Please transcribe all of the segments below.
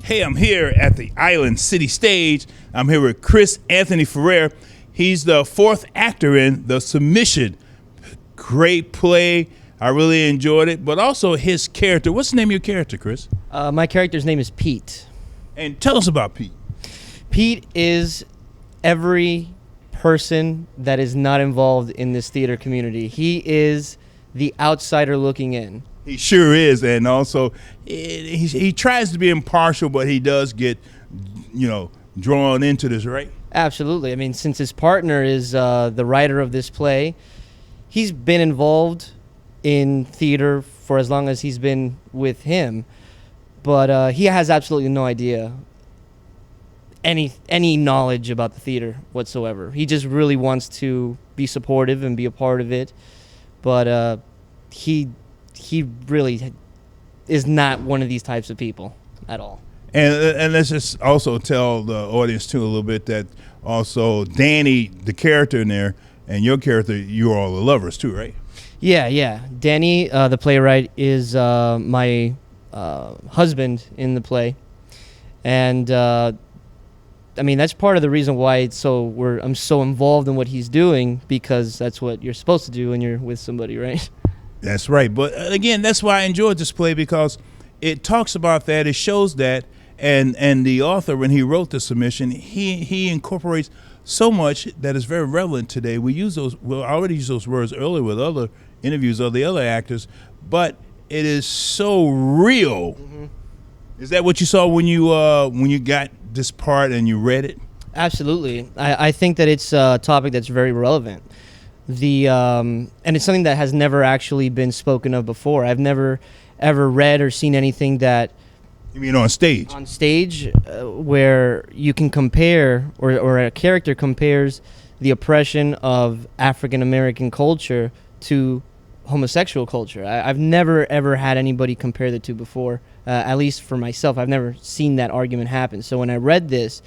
Hey, I'm here at the Island City Stage. I'm here with Chris Anthony Ferrer. He's the fourth actor in The Submisssion. Great play. I really enjoyed it, but also his character. What's the name of your character, Chris? My character's name is Pete. And tell us about Pete. Pete is every person that is not involved in this theater community. He is the outsider looking in. He sure is, and also he tries to be impartial, but he does get, drawn into this, right? Absolutely. I mean, since his partner is the writer of this play, he's been involved in theater for as long as he's been with him, but he has absolutely no idea any knowledge about the theater whatsoever. He just really wants to be supportive and be a part of it, but he really is not one of these types of people at all. And let's just also tell the audience too a little bit that also Danny, the character in there, and your character, you're all the lovers too, right? Yeah. Danny, the playwright, is my husband in the play, and I mean that's part of the reason why I'm so involved in what he's doing, because that's what you're supposed to do when you're with somebody, right? That's right. But again, that's why I enjoyed this play, because it talks about that. It shows that. And the author, when he wrote The Submisssion, he incorporates so much that is very relevant today. I already used those words earlier with other interviews of the other actors, but it is so real. Mm-hmm. Is that what you saw when you got this part and you read it? Absolutely. I think that it's a topic that's very relevant. And it's something that has never actually been spoken of before. I've never ever read or seen anything that. You mean on stage? On stage, where you can compare, or a character compares the oppression of African American culture to homosexual culture. I've never ever had anybody compare the two before. At least for myself, I've never seen that argument happen. So when I read this,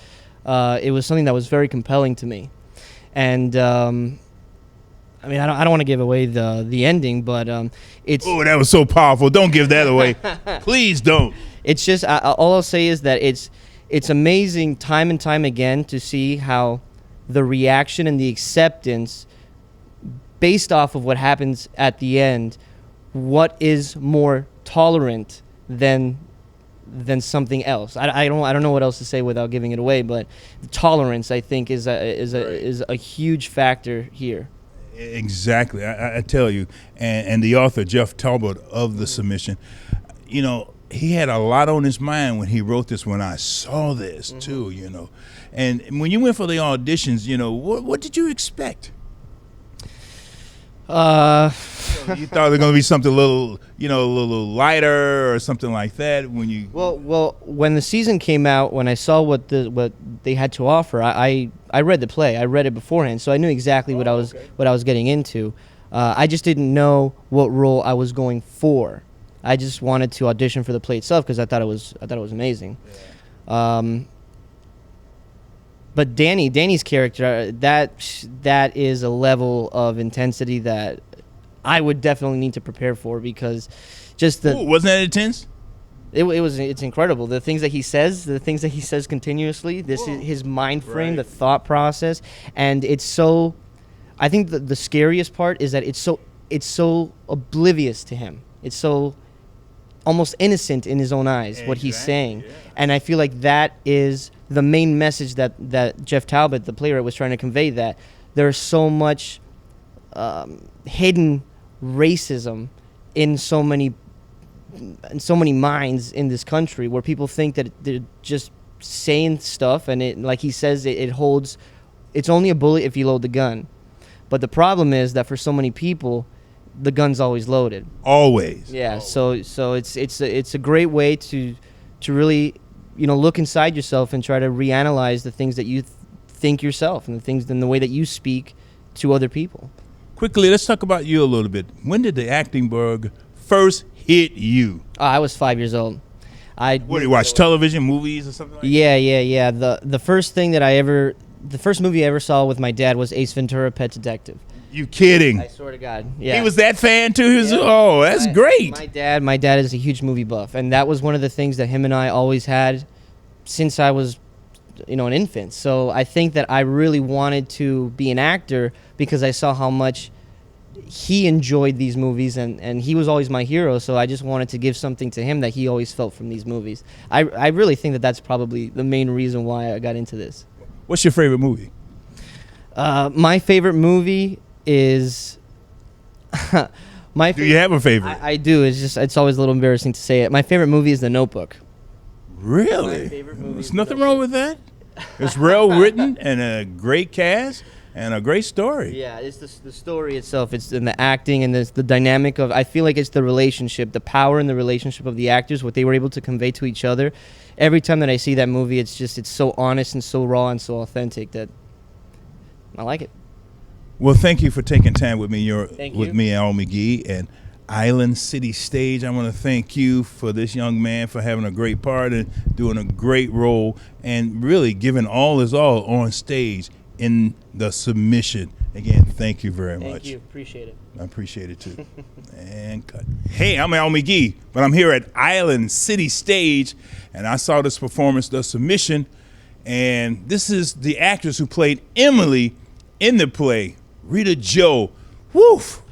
it was something that was very compelling to me, and. I mean, I don't want to give away the ending, but it's. Oh, that was so powerful! Don't give that away, please don't. It's just all I'll say is that it's amazing time and time again to see how the reaction and the acceptance, based off of what happens at the end, what is more tolerant than something else. I don't know what else to say without giving it away, but tolerance, I think, is a huge factor here. Exactly, I tell you, and the author Jeff Talbott of The Submisssion, he had a lot on his mind when he wrote this. When I saw this too, and when you went for the auditions, what did you expect? You thought it was going to be something a little lighter or something like that when you. Well, when the season came out, when I saw what they had to offer, I read the play. I read it beforehand, so I knew exactly what I was getting into. I just didn't know what role I was going for. I just wanted to audition for the play itself because I thought it was amazing. Yeah. But Danny's character, that is a level of intensity that I would definitely need to prepare for, because just the. Ooh, wasn't that intense? It's incredible. The things that he says continuously, is his mind frame, right. The thought process, and it's so. I think the scariest part is that it's so oblivious to him. It's so almost innocent in his own eyes, exactly, what he's saying. Yeah. And I feel like that is the main message that Jeff Talbott, the playwright, was trying to convey, that there's so much hidden racism in so many minds in this country, where people think that they're just saying stuff, and it, like he says, it holds. It's only a bullet if you load the gun. But the problem is that for so many people, the gun's always loaded. Always. Yeah. Always. So it's a great way to really, look inside yourself and try to reanalyze the things that you think yourself, and the way that you speak to other people. Quickly, let's talk about you a little bit. When did the acting bug first hit you? I was 5 years old. What, do you watch television, movies, or something like that? Yeah. The first movie I ever saw with my dad was Ace Ventura: Pet Detective. You kidding? I swear to God. Yeah. He was that fan too? Yeah. Oh, that's great. My dad is a huge movie buff, and that was one of the things that him and I always had since I was, an infant. So I think that I really wanted to be an actor because I saw how much he enjoyed these movies, and he was always my hero. So I just wanted to give something to him that he always felt from these movies. I really think that that's probably the main reason why I got into this. What's your favorite movie? My favorite movie is Do you have a favorite? I do. It's always a little embarrassing to say it. My favorite movie is The Notebook. Really? There's nothing wrong with that. It's well written and a great cast and a great story. Yeah, it's the story itself. It's in the acting and the dynamic of. I feel like it's the relationship, the power in the relationship of the actors, what they were able to convey to each other. Every time that I see that movie, it's so honest and so raw and so authentic that I like it. Well, thank you for taking time with me. Thank with you. me, Al McGhee, and Island City Stage. I want to thank you for this young man for having a great part and doing a great role and really giving all his all on stage in the Submisssion. Again, thank you very much. Thank you. Appreciate it. I appreciate it too. And cut. Hey, I'm Al McGhee, but I'm here at Island City Stage, and I saw this performance, The Submisssion, and this is the actress who played Emilie in the play, Rita Joe. Woof!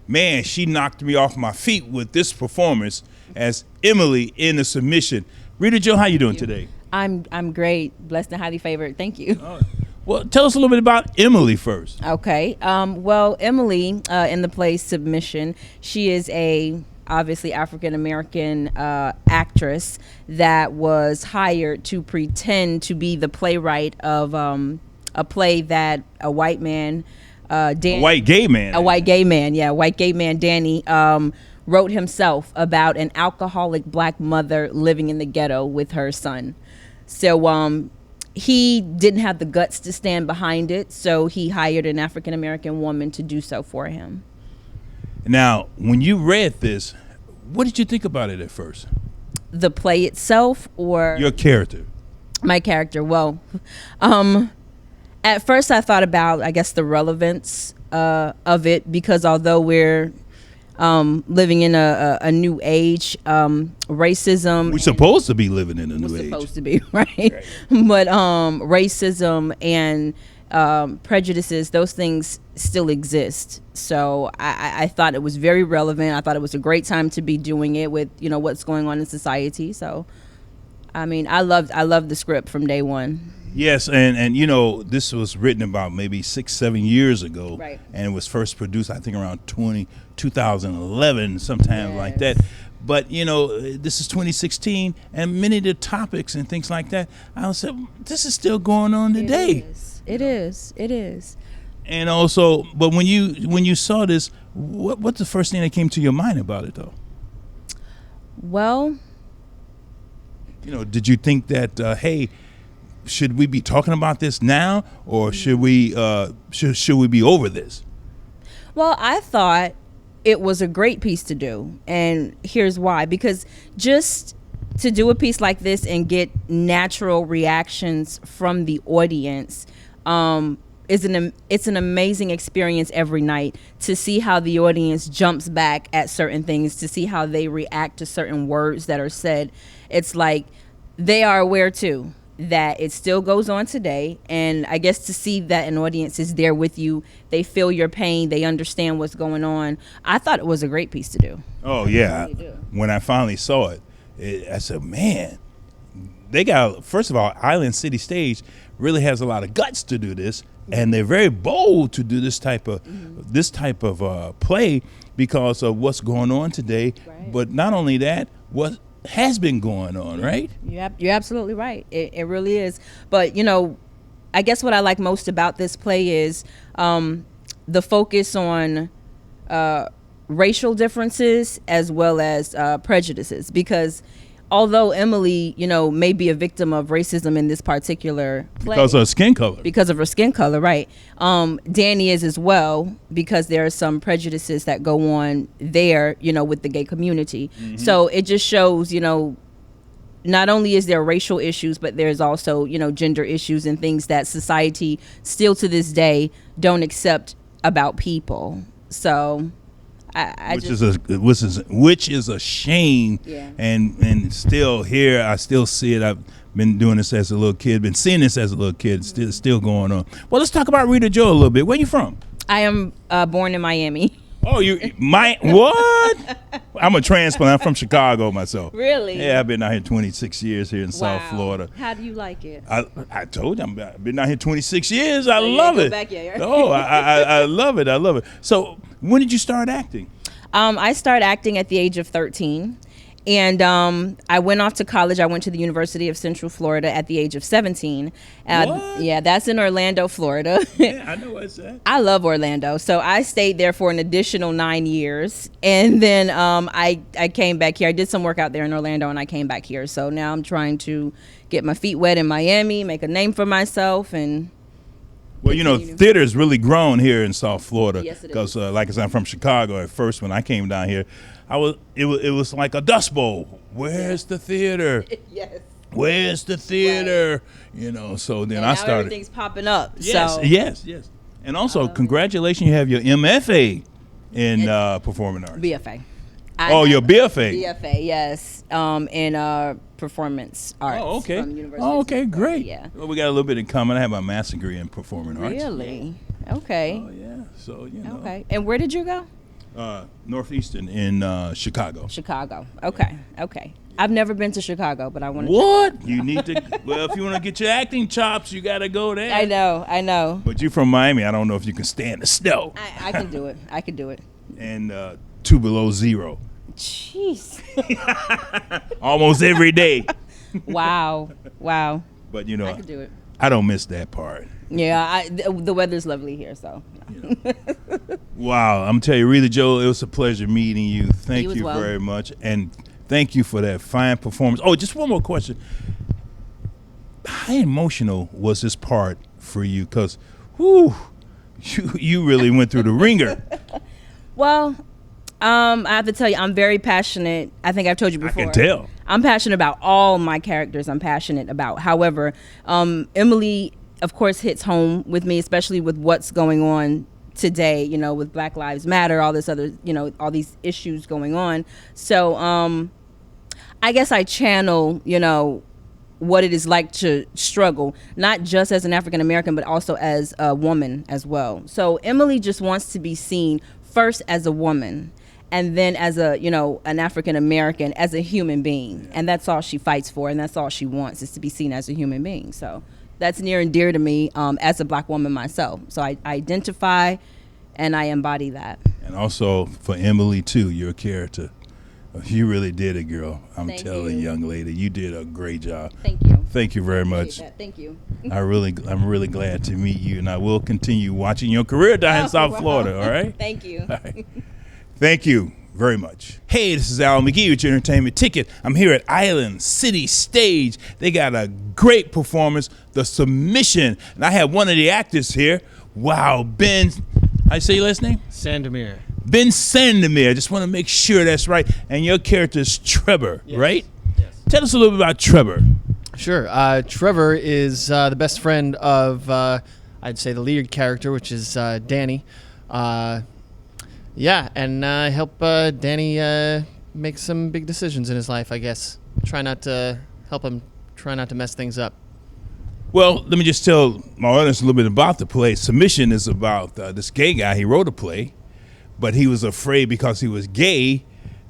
Man, she knocked me off my feet with this performance as Emilie in The Submisssion. Rita Joe, how you doing today? I'm great, blessed and highly favored. Thank you. Well, tell us a little bit about Emilie first. Okay. Well, Emilie in the play Submisssion, she is a obviously African American actress that was hired to pretend to be the playwright of a play that a white man, A white gay man, Danny, wrote himself about an alcoholic black mother living in the ghetto with her son. So he didn't have the guts to stand behind it, so he hired an African American woman to do so for him. Now, when you read this, what did you think about it at first? The play itself, or your character? My character. Well, at first I thought about, I guess, the relevance of it, because although we're living in a new age, racism. We're supposed to be living in a new age. We're supposed to be, right? But racism and prejudices, those things still exist. So I thought it was very relevant. I thought it was a great time to be doing it with, what's going on in society. So, I mean, I loved the script from day one. Yes, and this was written about maybe 6-7 years ago, right? And it was first produced, I think, around 2011, sometime like that. But this is 2016, and many of the topics and things like that, I said, this is still going on today. It is. And also, but when you saw this, what's the first thing that came to your mind about it, though? Well, did you think that hey, should we be talking about this now, or should we be over this? Well, I thought it was a great piece to do, and here's why. Because just to do a piece like this and get natural reactions from the audience, it's an amazing experience every night to see how the audience jumps back at certain things, to see how they react to certain words that are said. It's like they are aware too that it still goes on today, and I guess to see that an audience is there with you, they feel your pain, they understand what's going on. I thought it was a great piece to do. Oh yeah, when I finally saw it, I said, man, they got, first of all, Island City Stage really has a lot of guts to do this, and they're very bold to do this type of play because of what's going on today. Right. But not only that, what has been going on, right? You're absolutely right. It really is. But I guess what I like most about this play is the focus on racial differences as well as prejudices, because although Emilie, may be a victim of racism in this particular play. Because of her skin color. Because of her skin color, right. Danny is as well, because there are some prejudices that go on there, with the gay community. Mm-hmm. So it just shows, not only is there racial issues, but there's also, gender issues and things that society still to this day don't accept about people. So which is a shame. Yeah. And still here, I still see it. I've been doing this as a little kid, been seeing this as a little kid. Still going on. Well, let's talk about Rita Joe a little bit. Where you from? I am born in Miami. Oh, what? I'm a transplant. I'm from Chicago myself. Really? Yeah, I've been out here 26 years here in South Florida. How do you like it? I told you, I've been out here 26 years. I love it. Back yet, right? Oh, I love it. I love it. So when did you start acting? I started acting at the age of 13. And I went off to college. I went to the University of Central Florida at the age of 17. What? Yeah, that's in Orlando, Florida. Yeah, I know where it's at. I love Orlando. So I stayed there for an additional 9 years. And then I came back here. I did some work out there in Orlando, and I came back here. So now I'm trying to get my feet wet in Miami, make a name for myself, and... Well, theater's really grown here in South Florida. Yes, it is. Because, like I said, I'm from Chicago. At first, when I came down here, it was like a dust bowl. Where's the theater? Yes. Where's the theater? Right. So then I started. Everything's popping up. Yes, so. yes. And also, congratulations, you have your MFA in performing arts. BFA. Your BFA. BFA, yes, in performance arts. Oh, okay. From University of Okay, great. Yeah. Well, we got a little bit in common. I have my master's degree in performing arts. Really? Okay. Oh, yeah. So, Okay. And where did you go? Northeastern in Chicago. Chicago. Okay. Okay. I've never been to Chicago, but I want to. What? You need to. Well, if you want to get your acting chops, you got to go there. I know. But you're from Miami. I don't know if you can stand the snow. I can do it. I can do it. And 2 below zero. Jeez. Almost every day. Wow. But I can do it. I don't miss that part. Yeah, the weather's lovely here, so. Wow, I'm telling you, Rita Joe, it was a pleasure meeting you. Thank you well. very much, and thank you for that fine performance. Oh, just one more question: how emotional was this part for you? Because, you really went through the ringer. Well, I have to tell you, I'm very passionate. I think I've told you before. I can tell. I'm passionate about all my characters. I'm passionate about. However, Emilie, of course, hits home with me, especially with what's going on today, with Black Lives Matter, all this other, all these issues going on. So I guess I channel, what it is like to struggle, not just as an African American, but also as a woman as well. So Emilie just wants to be seen first as a woman, and then as a, an African American, as a human being. And that's all she fights for, and that's all she wants, is to be seen as a human being. So that's near and dear to me as a Black woman myself. So I identify and I embody that. And also for Emilie, too, your character. You really did it, girl. I'm telling you, young lady, you did a great job. Thank you. Thank you very much. Thank you. I'm really glad to meet you, and I will continue watching your career down in South Florida, all right? Thank you. All right. Thank you very much. Hey, this is Al McGhee with your entertainment ticket. I'm here at Island City Stage. They got a great performance, The Submisssion. And I have one of the actors here. Wow, Ben, I say your last name? Sandomir. Ben Sandomir. I just want to make sure that's right. And your character is Trevor, right? Yes. Tell us a little bit about Trevor. Sure. Trevor is the best friend of, I'd say, the lead character, which is Danny. And help Danny make some big decisions in his life, I guess. Try not to mess things up. Well, let me just tell my audience a little bit about the play. Submisssion is about this gay guy. He wrote a play, but he was afraid because he was gay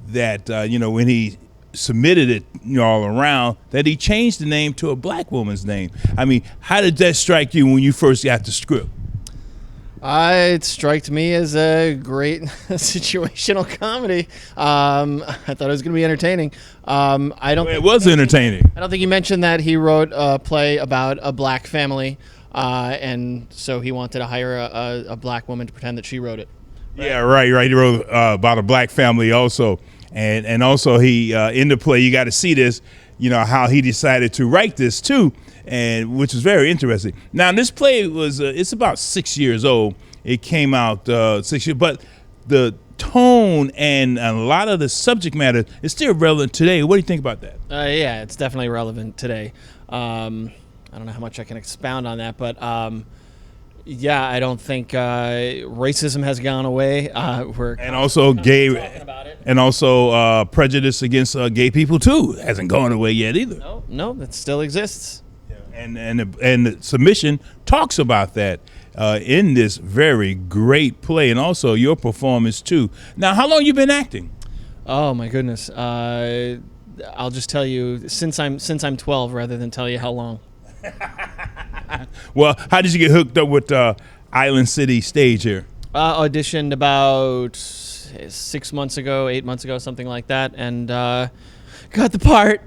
that, when he submitted it all around, that he changed the name to a Black woman's name. I mean, how did that strike you when you first got the script? It struck me as a great situational comedy. I thought it was going to be entertaining. It was entertaining. I don't think you mentioned that he wrote a play about a Black family, and so he wanted to hire a Black woman to pretend that she wrote it. Right? Yeah, right. He wrote about a Black family also, and also he in the play, you got to see this, how he decided to write this too. And which is very interesting. Now, this play was it's about 6 years old. It came out 6 years, but the tone and a lot of the subject matter is still relevant today. What do you think about that? Yeah, it's definitely relevant today. I don't know how much I can expound on that, but Yeah, I don't think racism has gone away. And also talking about it. and also prejudice against gay people too hasn't gone away yet either. No, that still exists. And the Submisssion talks about that in this very great play, and also your performance too. Now, how long you been acting? Oh my goodness. I'll just tell you since I'm 12 rather than tell you how long. Well, how did you get hooked up with Island City Stage here? Auditioned about 8 months ago, something like that, and got the part.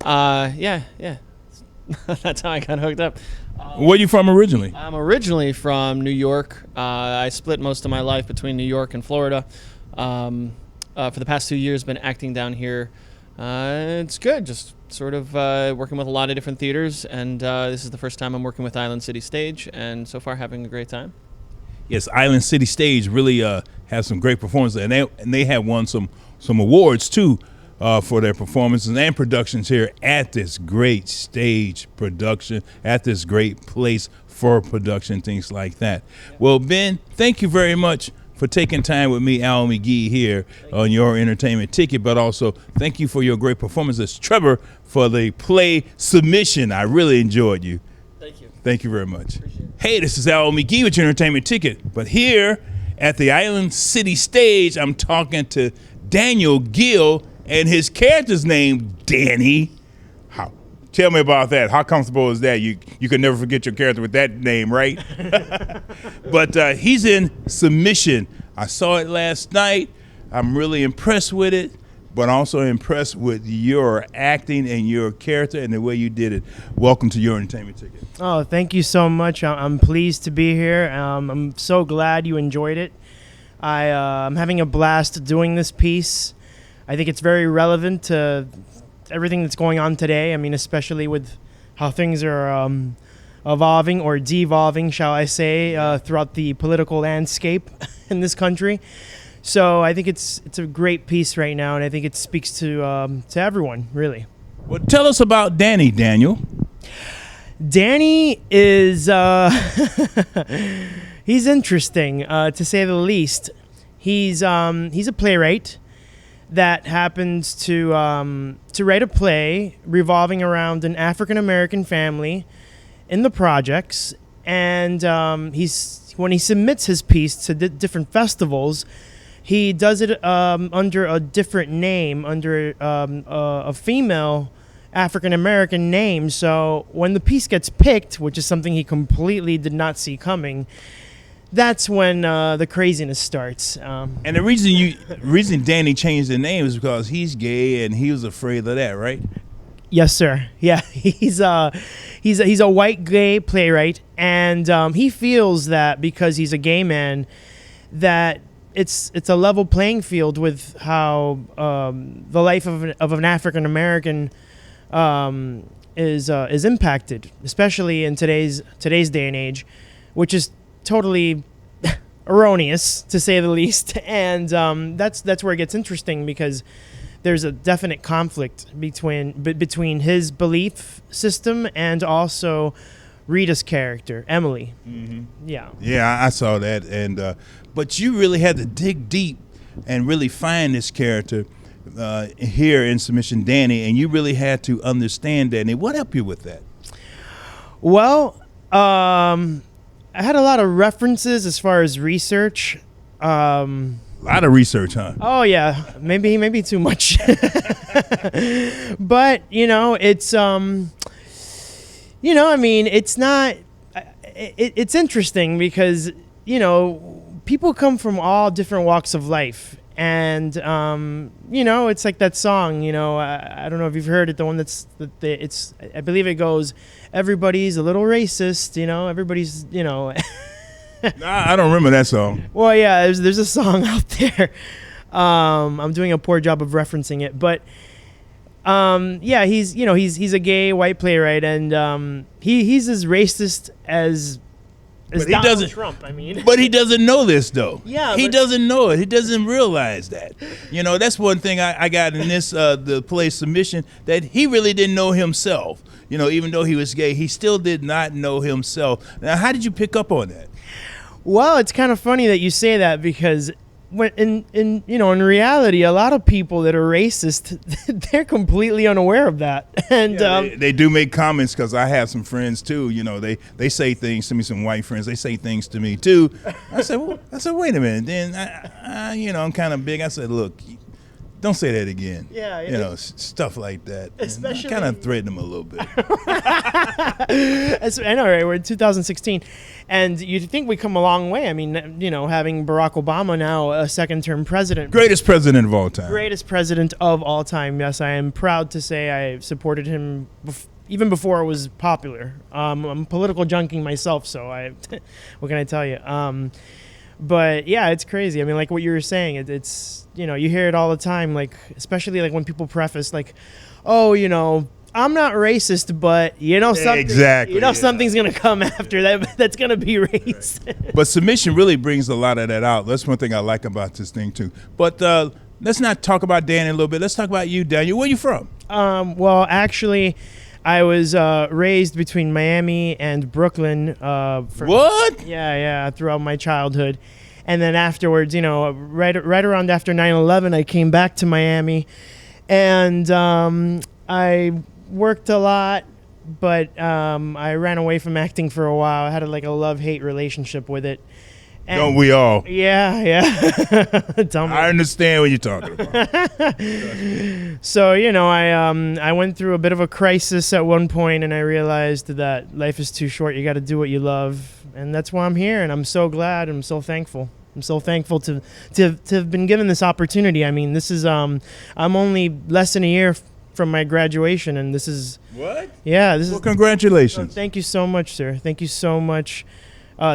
Yeah. That's how I got hooked up. Where you from originally? I'm originally from New York. I split most of my life between New York and Florida. For the past 2 years, been acting down here. It's good, just sort of working with a lot of different theaters, and this is the first time I'm working with Island City Stage, and so far having a great time. Yes, Island City Stage really has some great performances, and they have won some awards too for their performances and productions here at this great stage production, at this great place for production, things like that. Well, Ben, thank you very much for taking time with me, Al McGhee, here on Your Entertainment Ticket, but also thank you for your great performance as Trevor for the play Submisssion. I really enjoyed you. Thank you. Thank you very much. Hey, this is Al McGhee with Your Entertainment Ticket, but here at the Island City Stage, I'm talking to Daniel Gill, and his character's name, Danny. Tell me about that. How comfortable is that? You can never forget your character with that name, right? But he's in Submisssion. I saw it last night. I'm really impressed with it, but also impressed with your acting and your character and the way you did it. Welcome to Your Entertainment Ticket. Oh, thank you so much. I'm pleased to be here. I'm so glad you enjoyed it. I'm having a blast doing this piece. I think it's very relevant to everything that's going on today. I mean, especially with how things are evolving or devolving, shall I say, throughout the political landscape in this country. So I think it's a great piece right now, and I think it speaks to everyone, really. Well, tell us about Danny, Daniel. Danny is he's interesting, to say the least. He's a playwright that happens to write a play revolving around an African American family in the projects, and when he submits his piece to different festivals, he does it under a different name, under a female African American name. So when the piece gets picked, which is something he completely did not see coming, that's when the craziness starts. And the reason Danny changed the name is because he's gay and he was afraid of that, right? Yes, sir. Yeah, he's a white gay playwright, and he feels that because he's a gay man, that it's a level playing field with how the life of an African American is impacted, especially in today's day and age, which is totally erroneous, to say the least. And that's where it gets interesting, because there's a definite conflict between his belief system and also Rita's character, Emilie. Mm-hmm. Yeah, I saw that, and but you really had to dig deep and really find this character here in Submisssion, Danny, and you really had to understand Danny. What helped you with that? Well, I had a lot of references as far as research. A lot of research, huh? Oh yeah, maybe too much. But it's I mean, it's not. It's interesting because people come from all different walks of life, and it's like that song. I don't know if you've heard it. The one I believe it goes, everybody's a little racist. Everybody's Nah, I don't remember that song. Well, yeah, there's a song out there. I'm doing a poor job of referencing it, but yeah, he's a gay white playwright, and he's as racist as is But he Donald doesn't- Trump. I mean, But he doesn't know this, though. Yeah, he but- doesn't know it. He doesn't realize that. You know, that's one thing I got in this the play Submission, that he really didn't know himself. You know, even though he was gay, he still did not know himself. Now, how did you pick up on that? well, it's kind of funny that you say that because when in reality, a lot of people that are racist, they're completely unaware of that. And They do make comments, because I have some friends too. You know, they say things to me. Some white friends, they say things to me too. I said, wait a minute. Then I'm kind of big. I said, look, don't say that again. Yeah, you know, stuff like that. Especially- kind of threaten them a little bit. I know, right? We're in 2016, and you'd think we come a long way. I mean, you know, having Barack Obama now a second-term president. Greatest president of all time. Greatest president of all time. Yes, I am proud to say I supported him even before it was popular. I'm political junkie myself, so what can I tell you? But yeah, it's crazy. I mean, like what you were saying, it's, you know, you hear it all the time, like, especially like when people preface like, oh, you know, I'm not racist, but you know something, Exactly, you know, yeah. something's going to come after that that's going to be racist. But Submission really brings a lot of that out. That's one thing I like about this thing too. But let's not talk about Danny a little bit. Let's talk about you, Daniel. Where you from? Well, actually, I was raised between Miami and Brooklyn. What? Yeah, throughout my childhood. And then afterwards, you know, right around after 9/11, I came back to Miami. And I worked a lot, but I ran away from acting for a while. I had a love-hate relationship with it. And Don't we all? Yeah. Tell me. I understand what you're talking about. So, you know, I went through a bit of a crisis at one point, and I realized that life is too short. You got to do what you love, and that's why I'm here. And I'm so glad. I'm so thankful. I'm so thankful to have been given this opportunity. I mean, this is I'm only less than a year from my graduation, and this is What? yeah. This Well, is. congratulations. Thank you so much, sir. Thank you so much.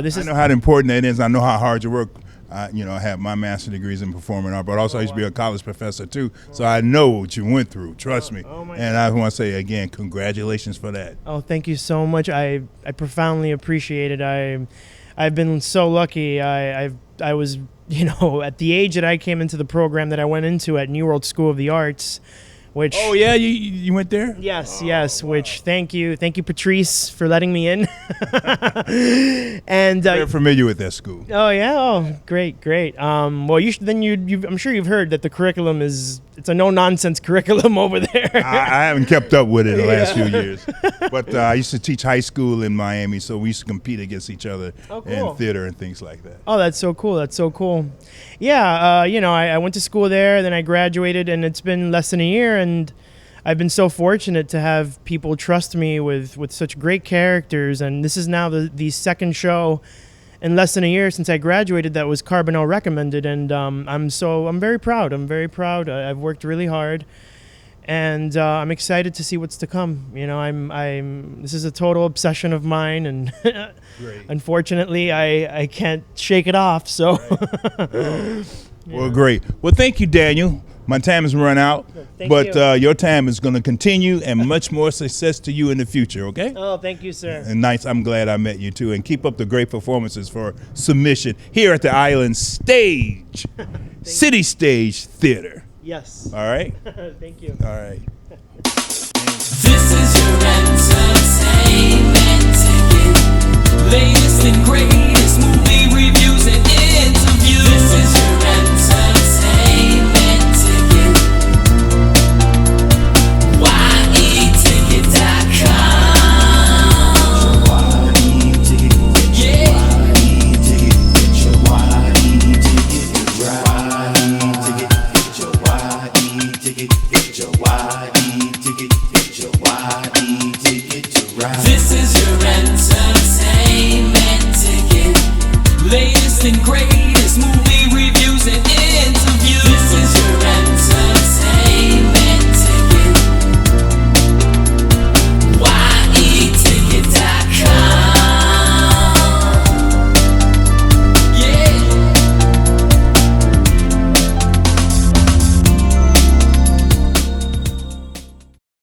This I is know how important that is. I know how hard you work. I have my master's degrees in performing art, but also I used to be a college professor too. So I know what you went through. Trust me. oh my And I want to say again, congratulations for that. Oh, thank you so much. I profoundly appreciate it. I've been so lucky. I was, you know, at the age that I came into the program that I went into at New World School of the Arts, which Oh yeah, you went there? yes, which thank you Patrice for letting me in. And Very familiar with that school. great. Well, I'm sure you've heard that the curriculum it's a no nonsense curriculum over there. I haven't kept up with it the last few years, but I used to teach high school in Miami, so we used to compete against each other Oh, cool. in theater and things like that. Oh, that's so cool. Yeah, you know, I went to school there, then I graduated, and it's been less than a year, and I've been so fortunate to have people trust me with such great characters, and this is now the second show in less than a year since I graduated that was Carbonell recommended, and I'm very proud. I've worked really hard, and I'm excited to see what's to come. You know, this is a total obsession of mine, and Great. unfortunately, I can't shake it off. So, Well, great. Well, thank you, Daniel. My time has run out, Thank but you. your time is going to continue, and much more success to you in the future. Okay. oh, thank you, sir. And nice. I'm glad I met you too, and keep up the great performances for Submission here at the Island Stage, City Stage Theater. Yes. All right. Thank you. All right. This is your entertainment ticket. Latest and greatest movie reviews and interviews. This is your entertainment ticket. YEticket.com. Yeah. This is your entertainment ticket. Latest and greatest.